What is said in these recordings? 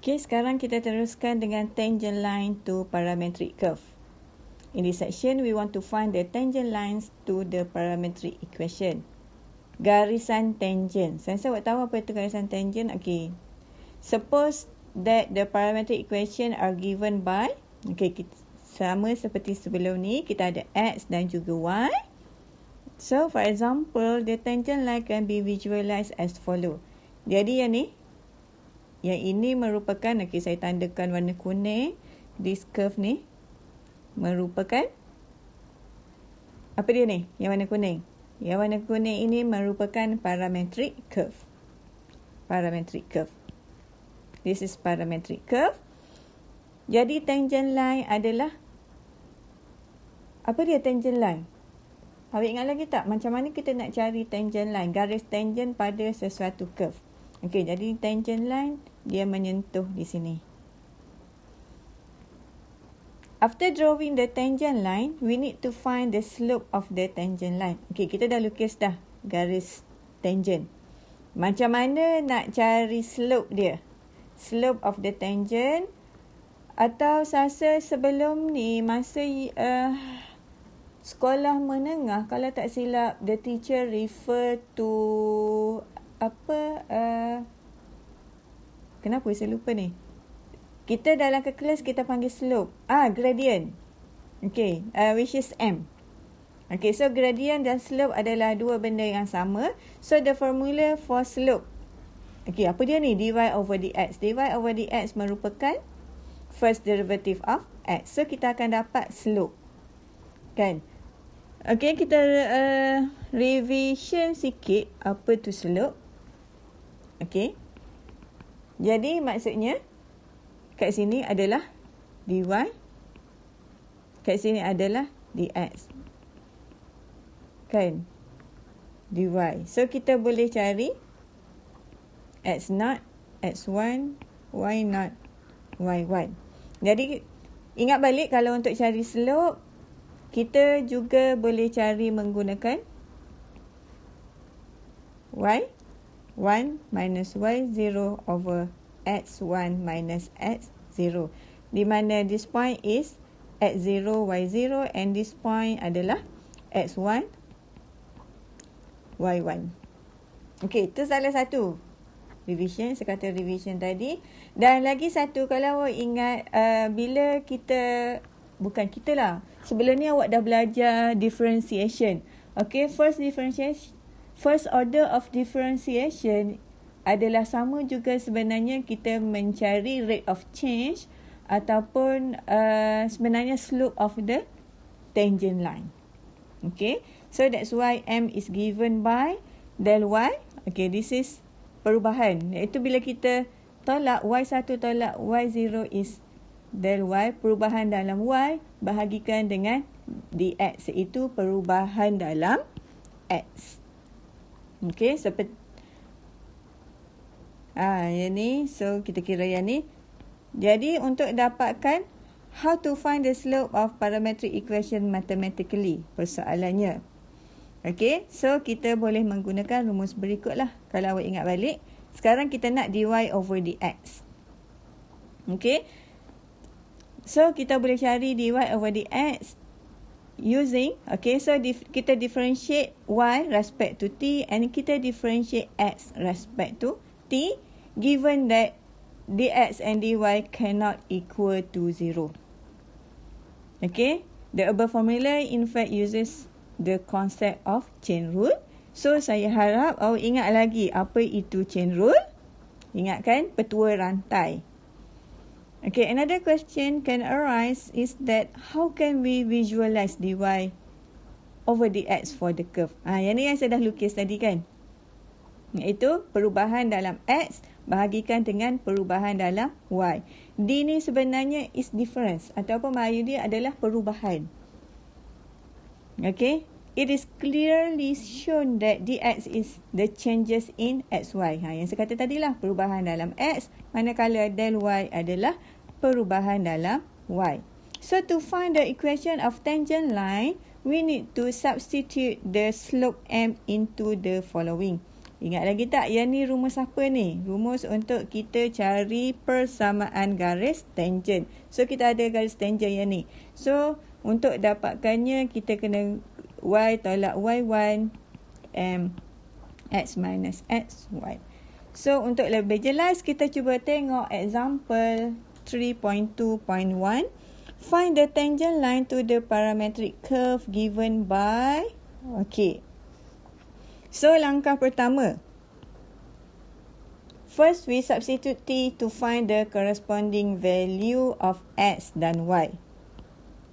Okay, sekarang kita teruskan dengan tangent line to parametric curve. In this section, we want to find the tangent lines to the parametric equation. Garisan tangent. Saya buat tahu apa itu garisan tangent. Okay. Suppose that the parametric equation are given by, sama seperti sebelum ni, kita ada x dan juga y. So, for example, the tangent line can be visualized as follow. Jadi yang ini merupakan, saya tandakan warna kuning, this curve ni merupakan, apa dia ni? Yang warna kuning. Yang warna kuning ini merupakan parametric curve. Parametric curve. This is parametric curve. Jadi tangent line adalah, apa dia tangent line? Awak ingat lagi tak? Macam mana kita nak cari tangent line? Garis tangent pada sesuatu curve. Okey, jadi tangent line dia menyentuh di sini. After drawing the tangent line, we need to find the slope of the tangent line. Okey, kita dah lukis dah garis tangent. Macam mana nak cari slope dia? Slope of the tangent. Atau saya sebelum ni masa sekolah menengah, kalau tak silap, the teacher refer to kenapa saya lupa ni? Kita dalam kelas kita panggil slope. Gradient. Okay, which is M. Okay, so gradient dan slope adalah dua benda yang sama. So the formula for slope. Okay, apa dia ni? Dy over dx. Dy over dx merupakan first derivative of x. So kita akan dapat slope. Kan? Okay, kita revision sikit apa tu slope. Okay. Jadi maksudnya kat sini adalah dy. Kat sini adalah dx. Kan? dy. So kita boleh cari x0, x1, y0, y1. Jadi ingat balik kalau untuk cari slope, kita juga boleh cari menggunakan y1 minus y0 over x1 minus x0. Di mana this point is x0, y0 and this point adalah x1, y1. Okey, itu salah satu. Revision, saya kata revision tadi. Dan lagi satu, kalau awak ingat, bila kita, bukan kita lah, sebelum ni awak dah belajar differentiation. Okay, first order of differentiation adalah sama juga sebenarnya kita mencari rate of change ataupun sebenarnya slope of the tangent line. Okay, so that's why M is given by del Y. Okay, this is perubahan. Iaitu bila kita tolak Y1 tolak Y0 is del Y, perubahan dalam Y bahagikan dengan dx, iaitu perubahan dalam x. Okey, seperti yang ni, so kita kira yang ni. Jadi untuk dapatkan how to find the slope of parametric equation mathematically, persoalannya. Okey, so kita boleh menggunakan rumus berikutlah. Kalau awak ingat balik, sekarang kita nak dy over dx. Okey, so kita boleh cari dy over dx using, so kita differentiate y respect to t and kita differentiate x respect to t, given that dx and dy cannot equal to 0. Okay, the above formula in fact uses the concept of chain rule. So saya harap awak ingat lagi apa itu chain rule. Ingat kan, petua rantai. Okay, another question can arise is that how can we visualize dy over dx for the curve? Yang ni yang saya dah lukis tadi kan. Iaitu perubahan dalam x bahagikan dengan perubahan dalam y. D ni sebenarnya is difference ataupun Melayu dia adalah perubahan. Okay, it is clearly shown that dx is the changes in xy. Yang saya kata tadilah perubahan dalam x, manakala del y adalah perubahan dalam y. So to find the equation of tangent line, we need to substitute the slope m into the following. Ingat lagi tak? Yang ni rumus apa ni? Rumus untuk kita cari persamaan garis tangent. So, kita ada garis tangent yang ni. So, untuk dapatkannya, kita kena y tolak y1 m x minus xy. So, untuk lebih jelas, kita cuba tengok example 3.2.1. Find the tangent line to the parametric curve given by... Okay. So, langkah pertama. First, we substitute t to find the corresponding value of x dan y.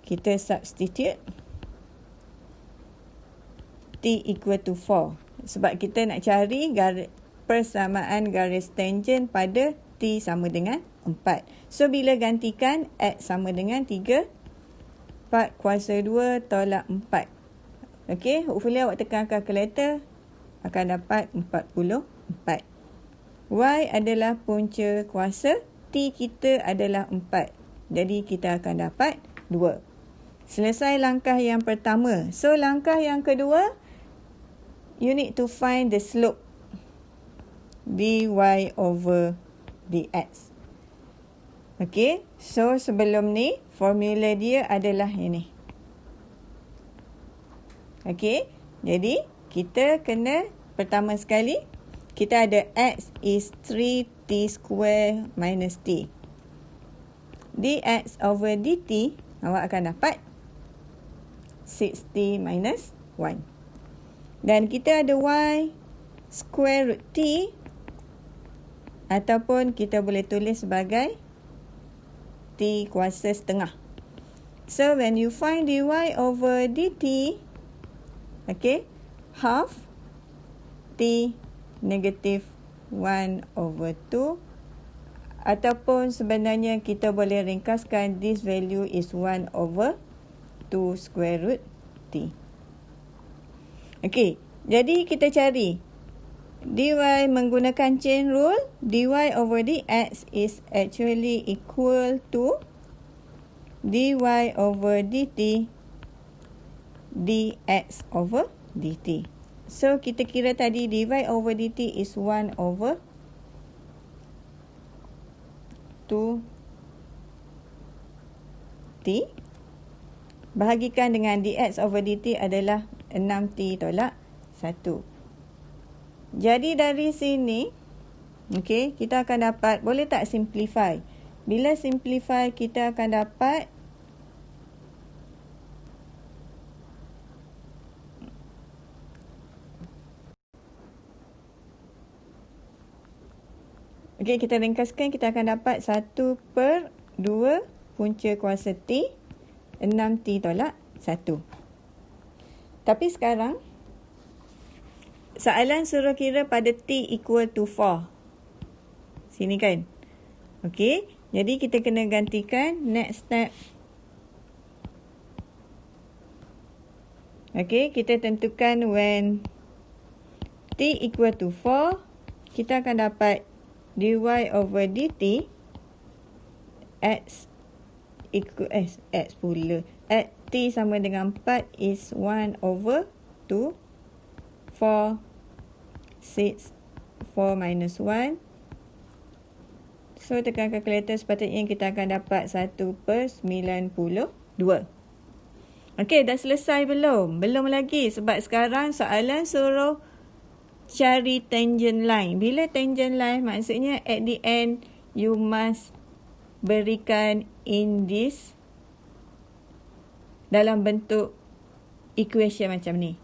Kita substitute t equal to 4. Sebab kita nak cari persamaan garis tangent pada t sama dengan 4. So, bila gantikan x sama dengan 3, 4 kuasa 2 tolak 4. Okay, hopefully awak tekan kalkulator akan dapat 44. Y adalah punca kuasa, t kita adalah 4. Jadi, kita akan dapat 2. Selesai langkah yang pertama. So, langkah yang kedua, you need to find the slope dy over dx. Okay, so sebelum ni, formula dia adalah ini. Okay, jadi kita kena pertama sekali, kita ada x is 3t square minus t. dx over dt, awak akan dapat 6t minus 1. Dan kita ada y square root t, ataupun kita boleh tulis sebagai t kuasa setengah. So, when you find dy over dt, okay, half t negative 1 over 2, ataupun sebenarnya kita boleh ringkaskan this value is 1 over 2 square root t. Okay, jadi kita cari dy menggunakan chain rule. Dy over dx is actually equal to dy over dt dx over dt. So, kita kira tadi dy over dt is 1 over 2t. Bahagikan dengan dx over dt adalah 6t tolak 1. Jadi, dari sini, okay, kita akan dapat, boleh tak simplify? Bila simplify, kita akan dapat okey, kita ringkaskan, kita akan dapat 1/2 punca kuasa t, 6t tolak 1. Tapi sekarang, soalan suruh kira pada t equal to 4. Sini kan? Okey, jadi kita kena gantikan next step. Okey, kita tentukan when t equal to 4, kita akan dapat dy over dt x equal x pula. At t sama dengan 4 is 1 over 2. 4, 6, 4 minus 1. So, tekan kalkulator, sepatutnya kita akan dapat 1/92. Okey, dah selesai belum? Belum lagi, sebab sekarang soalan suruh cari tangent line. Bila tangent line, maksudnya at the end, you must berikan in this dalam bentuk equation macam ni.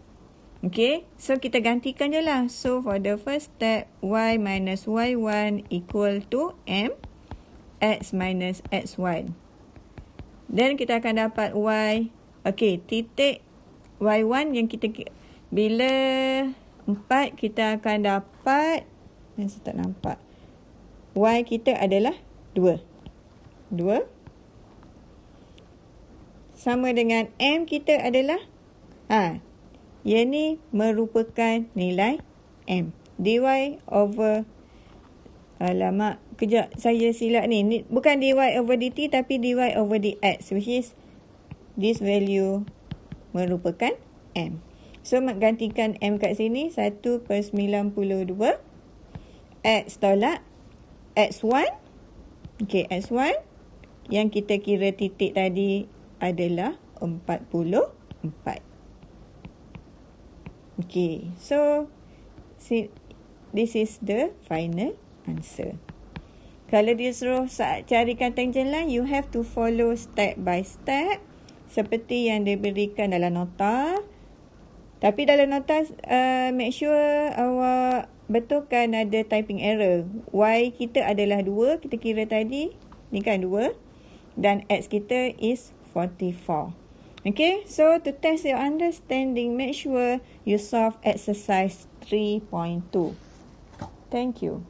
Okay, so kita gantikan je lah. So, for the first step, y minus y1 equal to m, x minus x1. Then, kita akan dapat y, okay, titik y1 yang kita, bila 4, kita akan dapat, saya tak nampak, y kita adalah 2. 2 sama dengan m kita adalah, yang ni merupakan nilai m. dy over, alamak, kejap, saya silap ni. Bukan dy over dt, tapi dy over dx, which is this value merupakan m. So, gantikan M kat sini, 1/92. X tolak. X1. Okay, X1. Yang kita kira titik tadi adalah 44. Okay, so this is the final answer. Kalau dia suruh carikan tangent line, you have to follow step by step seperti yang diberikan dalam nota. Tapi dalam nota, make sure awak betulkan ada typing error. Y kita adalah 2, kita kira tadi. Ni kan 2. Dan X kita is 44. Okay, so to test your understanding, make sure you solve exercise 3.2. Thank you.